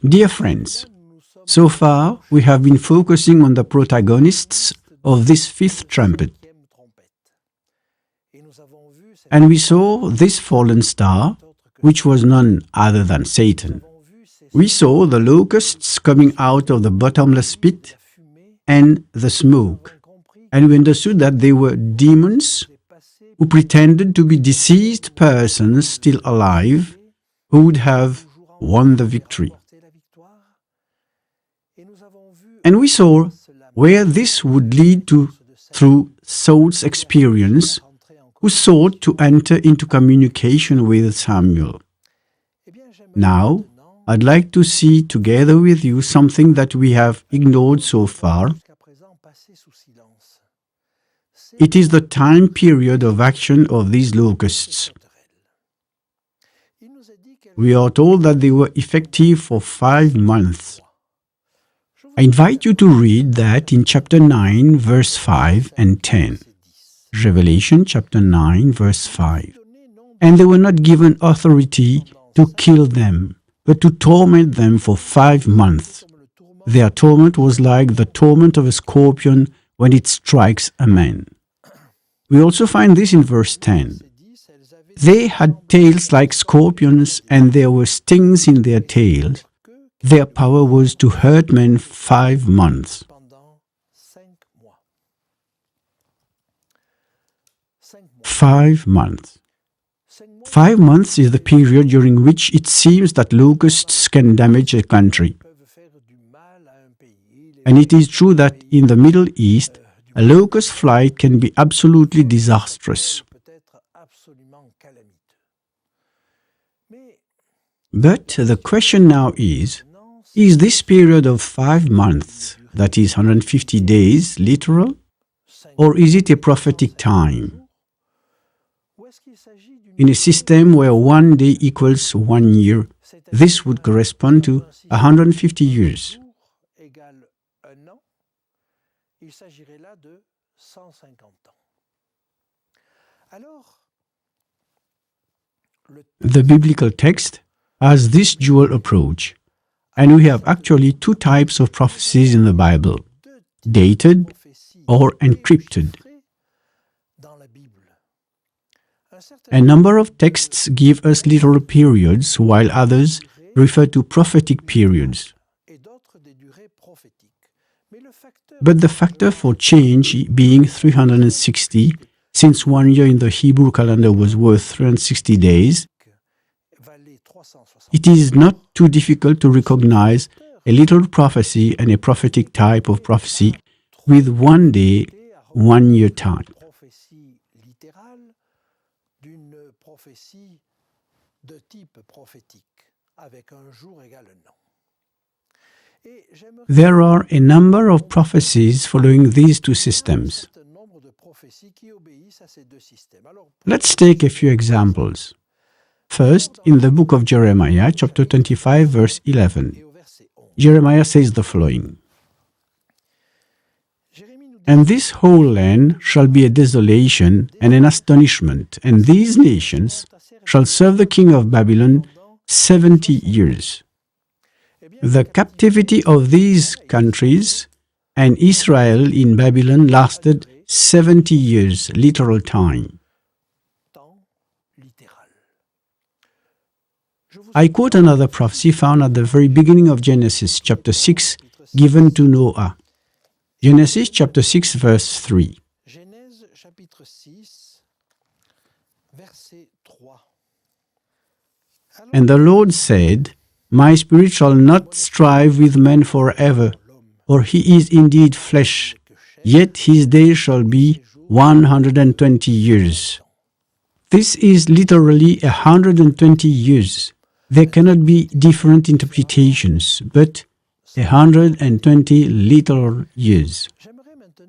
Dear friends, so far we have been focusing on the protagonists of this fifth trumpet. And we saw this fallen star, which was none other than Satan. We saw the locusts coming out of the bottomless pit and the smoke. And we understood that they were demons who pretended to be deceased persons still alive who would have won the victory. And we saw where this would lead to through Saul's experience, who sought to enter into communication with Samuel. Now, I'd like to see together with you something that we have ignored so far. It is the time period of action of these locusts. We are told that they were effective for 5 months. I invite you to read that in chapter 9, verse 5 and 10. Revelation chapter 9, verse 5. And they were not given authority to kill them, but to torment them for 5 months. Their torment was like the torment of a scorpion when it strikes a man. We also find this in verse 10. They had tails like scorpions, and there were stings in their tails. Their power was to hurt men 5 months. 5 months. 5 months is the period during which it seems that locusts can damage a country. And it is true that in the Middle East, a locust flight can be absolutely disastrous. But the question now is this period of 5 months, that is 150 days, literal? Or is it a prophetic time? In a system where 1 day equals 1 year, this would correspond to 150 years. The biblical text has this dual approach, and we have actually 2 types of prophecies in the Bible: dated or encrypted. A number of texts give us literal periods, while others refer to prophetic periods. But the factor for change being 360, since 1 year in the Hebrew calendar was worth 360 days, it is not too difficult to recognize a literal prophecy and a prophetic type of prophecy with 1 day, 1 year time. There are a number of prophecies following these 2 systems. Let's take a few examples. First, in the book of Jeremiah, chapter 25, verse 11, Jeremiah says the following: And this whole land shall be a desolation and an astonishment, and these nations shall serve the king of Babylon 70 years. The captivity of these countries and Israel in Babylon lasted 70 years, literal time. I quote another prophecy found at the very beginning of Genesis chapter 6, given to Noah. Genesis chapter 6, verse 3. And the Lord said, My spirit shall not strive with man forever, for he is indeed flesh, yet his days shall be 120 years. This is literally 120 years. There cannot be different interpretations, but 120 literal years.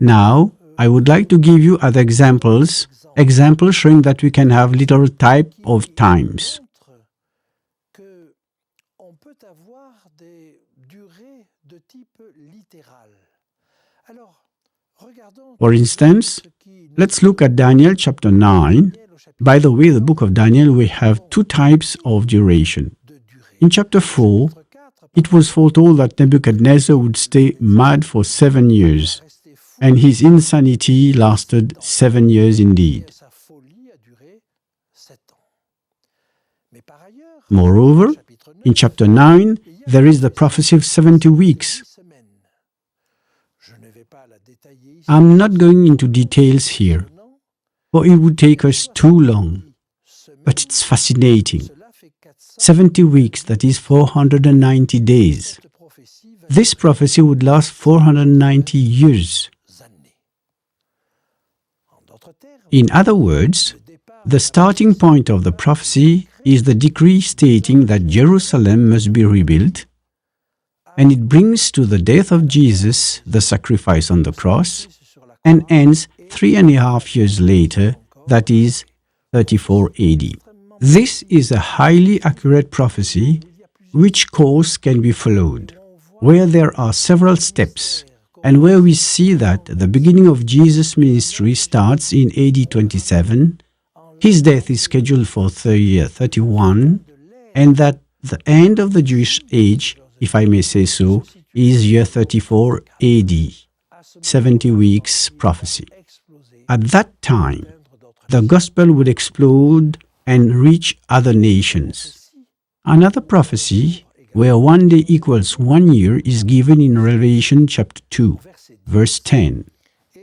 Now, I would like to give you other examples showing that we can have literal type of times. For instance, let's look at Daniel chapter 9. By the way, the book of Daniel, we have 2 types of duration. In chapter 4, it was foretold that Nebuchadnezzar would stay mad for 7 years, and his insanity lasted 7 years indeed. Moreover, in chapter 9, there is the prophecy of 70 weeks. I'm not going into details here, for it would take us too long. But it's fascinating. 70 weeks, that is 490 days. This prophecy would last 490 years. In other words, the starting point of the prophecy is the decree stating that Jerusalem must be rebuilt, and it brings to the death of Jesus, the sacrifice on the cross, and ends 3.5 years later, that is 34 AD. This is a highly accurate prophecy which course can be followed, where there are several steps, and where we see that the beginning of Jesus' ministry starts in AD 27, his death is scheduled for year 31, and that the end of the Jewish age, if I may say so, is year 34 AD, 70 weeks prophecy. At that time, the gospel would explode and reach other nations. Another prophecy, where 1 day equals 1 year, is given in Revelation chapter 2, verse 10.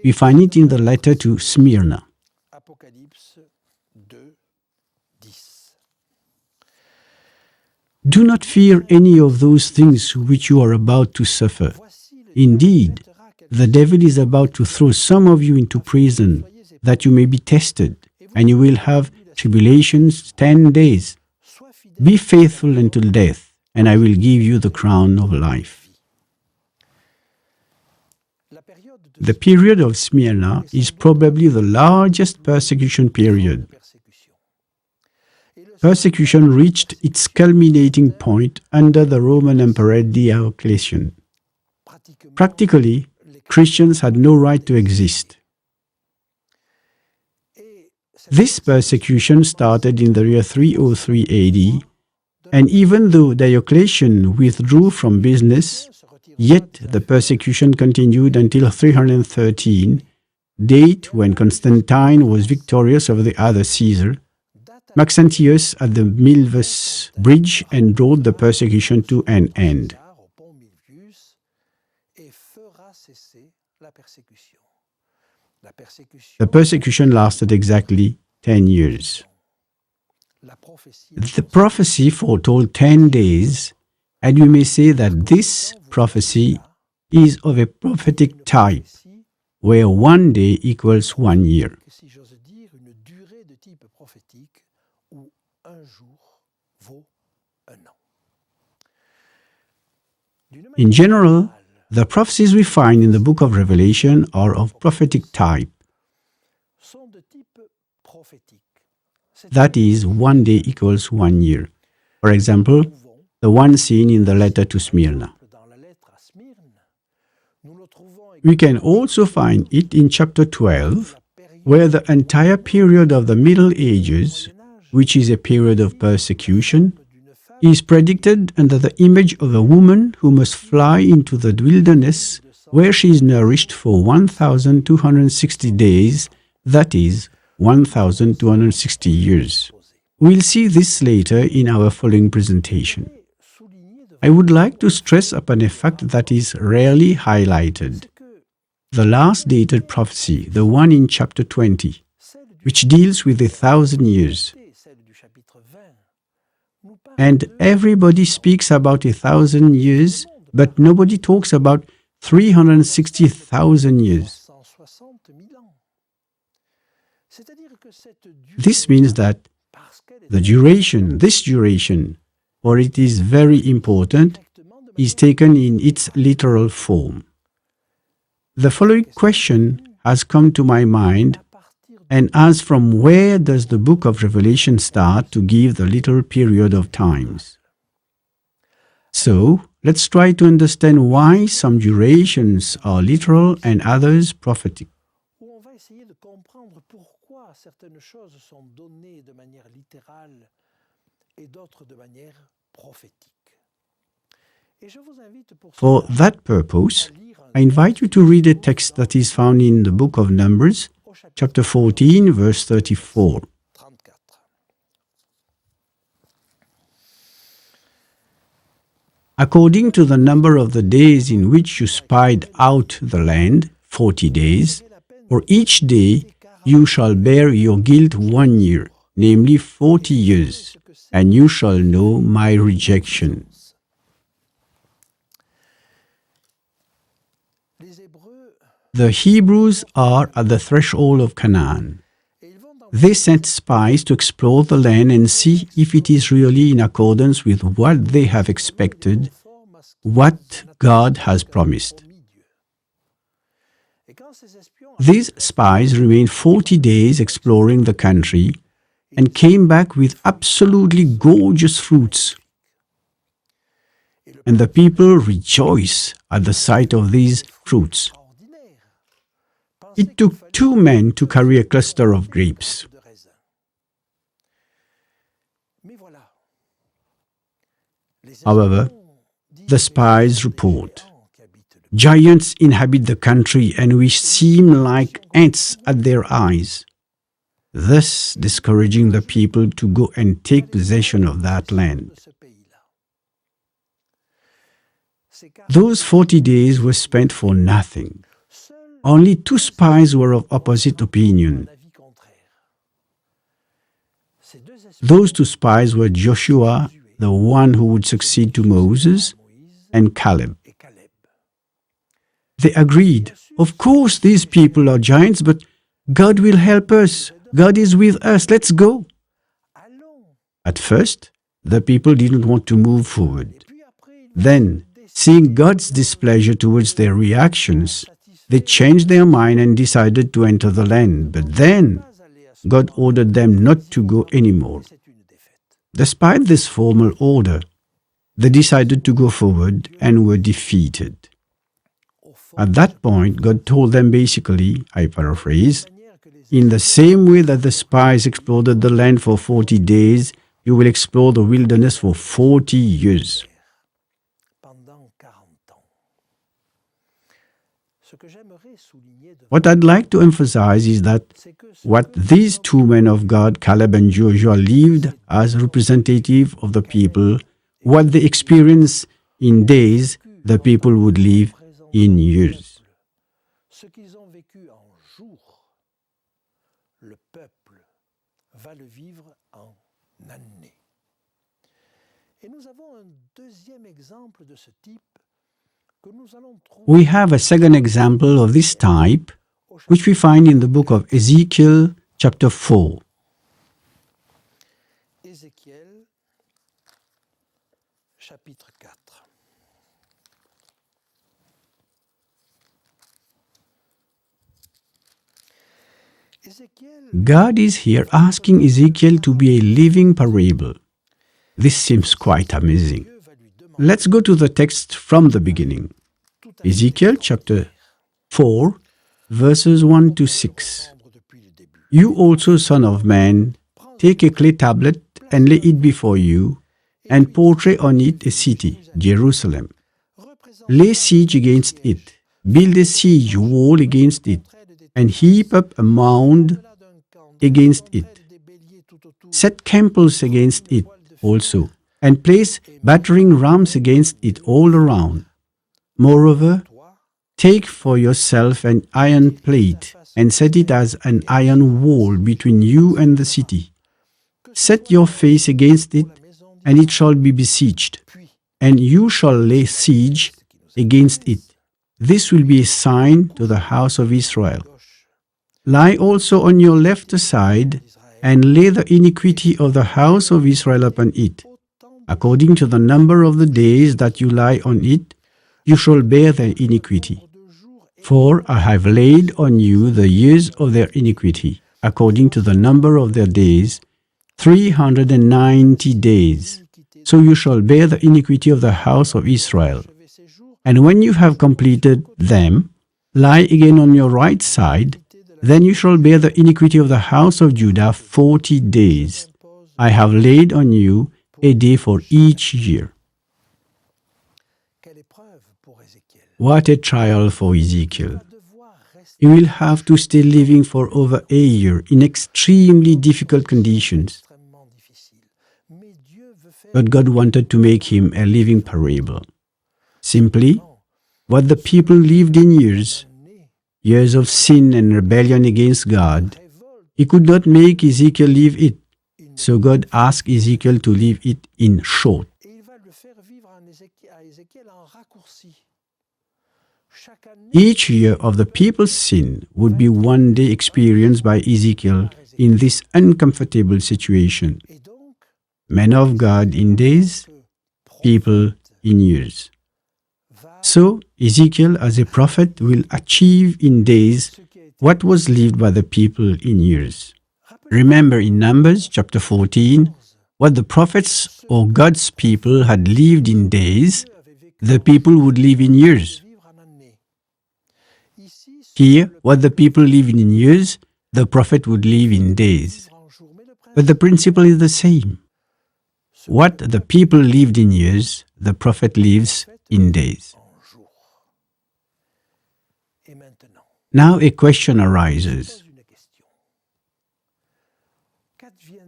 We find it in the letter to Smyrna. Do not fear any of those things which you are about to suffer. Indeed, the devil is about to throw some of you into prison, that you may be tested, and you will have tribulations 10 days. Be faithful until death, and I will give you the crown of life. The period of Smyrna is probably the largest persecution period. Persecution reached its culminating point under the Roman Emperor Diocletian. Practically, Christians had no right to exist. This persecution started in the year 303 AD, and even though Diocletian withdrew from business, yet the persecution continued until 313, date when Constantine was victorious over the other Caesar, Maxentius at the Milvus Bridge, and brought the persecution to an end. The persecution lasted exactly 10 years. The prophecy foretold 10 days, and we may say that this prophecy is of a prophetic type, where 1 day equals 1 year. In general, the prophecies we find in the book of Revelation are of prophetic type. That is, 1 day equals 1 year. For example, the one seen in the letter to Smyrna. We can also find it in chapter 12, where the entire period of the Middle Ages, which is a period of persecution, is predicted under the image of a woman who must fly into the wilderness, where she is nourished for 1,260 days, that is, 1,260 years. We'll see this later in our following presentation. I would like to stress upon a fact that is rarely highlighted. The last dated prophecy, the one in chapter 20, which deals with 1,000 years. And everybody speaks about 1,000 years, but nobody talks about 360,000 years. This means that this duration, for it is very important, is taken in its literal form. The following question has come to my mind, and as from where does the book of Revelation start to give the literal period of times? So, let's try to understand why some durations are literal and others prophetic. For that purpose, I invite you to read a text that is found in the book of Numbers, chapter 14, verse 34. According to the number of the days in which you spied out the land, 40 days, for each day you shall bear your guilt 1 year, namely 40 years, and you shall know my rejection. The Hebrews are at the threshold of Canaan. They sent spies to explore the land and see if it is really in accordance with what they have expected, what God has promised. These spies remained 40 days exploring the country and came back with absolutely gorgeous fruits. And the people rejoice at the sight of these fruits. It took 2 men to carry a cluster of grapes. However, the spies report, giants inhabit the country and we seem like ants at their eyes, thus discouraging the people to go and take possession of that land. Those 40 days were spent for nothing. Only 2 spies were of opposite opinion. Those 2 spies were Joshua, the one who would succeed to Moses, and Caleb. They agreed, of course these people are giants, but God will help us. God is with us. Let's go. At first, the people didn't want to move forward. Then, seeing God's displeasure towards their reactions, they changed their mind and decided to enter the land. But then, God ordered them not to go anymore. Despite this formal order, they decided to go forward and were defeated. At that point, God told them basically, I paraphrase, in the same way that the spies explored the land for 40 days, you will explore the wilderness for 40 years. What I'd like to emphasize is that what these 2 men of God, Caleb and Joshua, lived as representative of the people, what they experienced in days, the people would live in years. We have a second example of this type, which we find in the book of Ezekiel, chapter 4. God is here asking Ezekiel to be a living parable. This seems quite amazing. Let's go to the text from the beginning. Ezekiel chapter 4, verses 1 to 6. You also, son of man, take a clay tablet and lay it before you, and portray on it a city, Jerusalem. Lay siege against it, build a siege wall against it, and heap up a mound against it. Set camels against it also, and place battering rams against it all around. Moreover, take for yourself an iron plate, and set it as an iron wall between you and the city. Set your face against it, and it shall be besieged, and you shall lay siege against it. This will be a sign to the house of Israel. Lie also on your left side, and lay the iniquity of the house of Israel upon it. According to the number of the days that you lie on it, you shall bear their iniquity. For I have laid on you the years of their iniquity, according to the number of their days, 390 days. So you shall bear the iniquity of the house of Israel. And when you have completed them, lie again on your right side, then you shall bear the iniquity of the house of Judah 40 days. I have laid on you a day for each year. What a trial for Ezekiel. He will have to stay living for over a year in extremely difficult conditions. But God wanted to make him a living parable. Simply, what the people lived in years of sin and rebellion against God, he could not make Ezekiel live it. So God asked Ezekiel to live it in short. Each year of the people's sin would be one day experienced by Ezekiel in this uncomfortable situation. Men of God in days, people in years. So, Ezekiel as a prophet will achieve in days what was lived by the people in years. Remember in Numbers chapter 14, what the prophets or God's people had lived in days, the people would live in years. Here, what the people live in years, the prophet would live in days. But the principle is the same. What the people lived in years, the prophet lives in days. Now a question arises.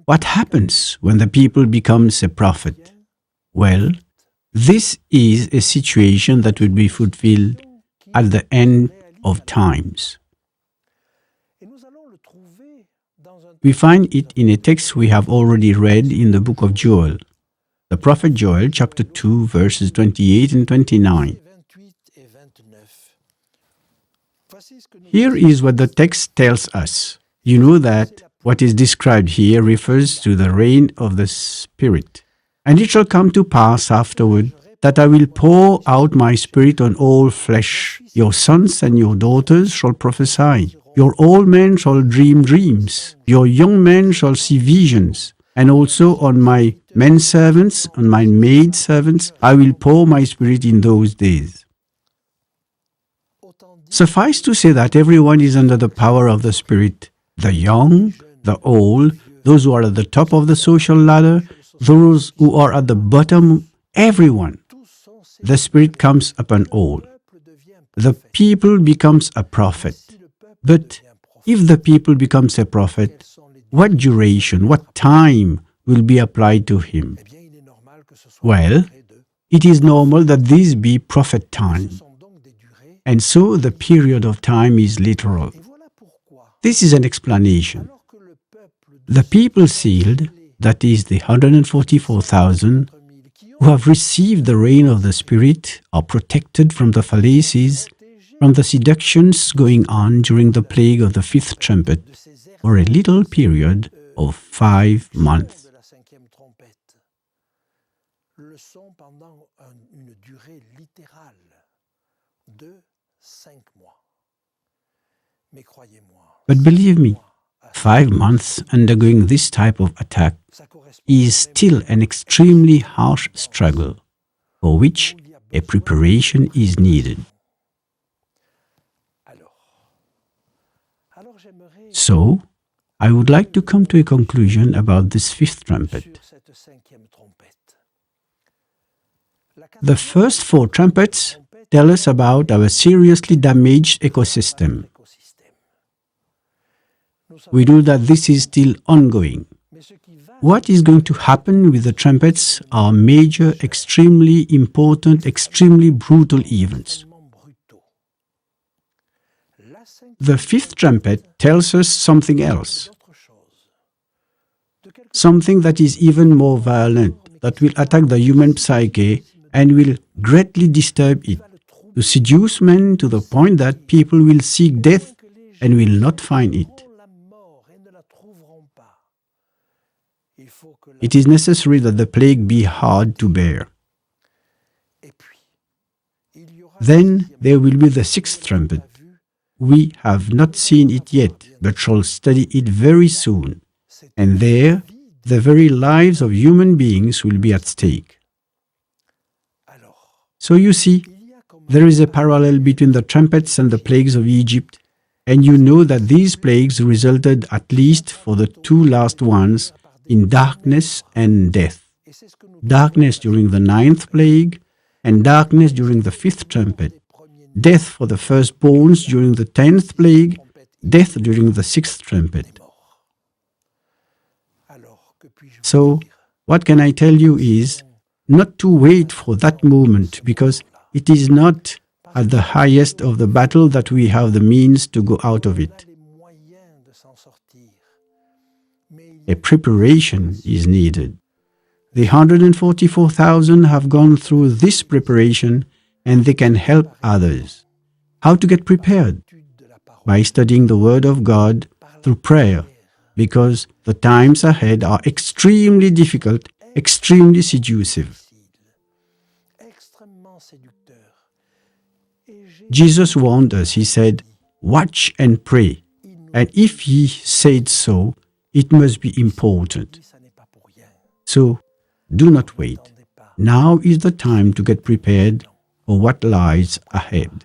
What happens when the people becomes a prophet? Well, this is a situation that will be fulfilled at the end of times. We find it in a text we have already read in the book of Joel. The prophet Joel, chapter 2, verses 28 and 29. Here is what the text tells us. You know that what is described here refers to the reign of the Spirit. And it shall come to pass afterward that I will pour out my Spirit on all flesh. Your sons and your daughters shall prophesy. Your old men shall dream dreams. Your young men shall see visions. And also on my men servants, on my maid servants, I will pour my Spirit in those days. Suffice to say that everyone is under the power of the Spirit. The young, the old, those who are at the top of the social ladder, those who are at the bottom, everyone. The Spirit comes upon all. The people becomes a prophet. But if the people becomes a prophet, what duration, what time will be applied to him? Well, it is normal that these be prophet time. And so the period of time is literal. This is an explanation. The people sealed, that is the 144,000, who have received the reign of the Spirit, are protected from the fallacies, from the seductions going on during the plague of the fifth trumpet, for a little period of 5 months. But believe me, 5 months undergoing this type of attack is still an extremely harsh struggle, for which a preparation is needed. So, I would like to come to a conclusion about this fifth trumpet. The first 4 trumpets tell us about our seriously damaged ecosystem. We know that this is still ongoing. What is going to happen with the trumpets are major, extremely important, extremely brutal events. The fifth trumpet tells us something else. Something that is even more violent, that will attack the human psyche and will greatly disturb it, to seduce men to the point that people will seek death and will not find it. It is necessary that the plague be hard to bear. Then there will be the sixth trumpet. We have not seen it yet, but shall study it very soon. And there, the very lives of human beings will be at stake. So you see, there is a parallel between the trumpets and the plagues of Egypt, and you know that these plagues resulted, at least for the 2 last ones, in darkness and death. darkness during the 9th plague, and darkness during the 5th trumpet, death for the firstborns during the 10th plague, death during the 6th trumpet. So, what can I tell you is not to wait for that moment, because it is not at the highest of the battle that we have the means to go out of it. A preparation is needed. The 144,000 have gone through this preparation, and they can help others. How to get prepared? By studying the Word of God through prayer, because the times ahead are extremely difficult, extremely seductive. Jesus warned us. He said, "Watch and pray." And if he said so, it must be important. So, do not wait. Now is the time to get prepared for what lies ahead.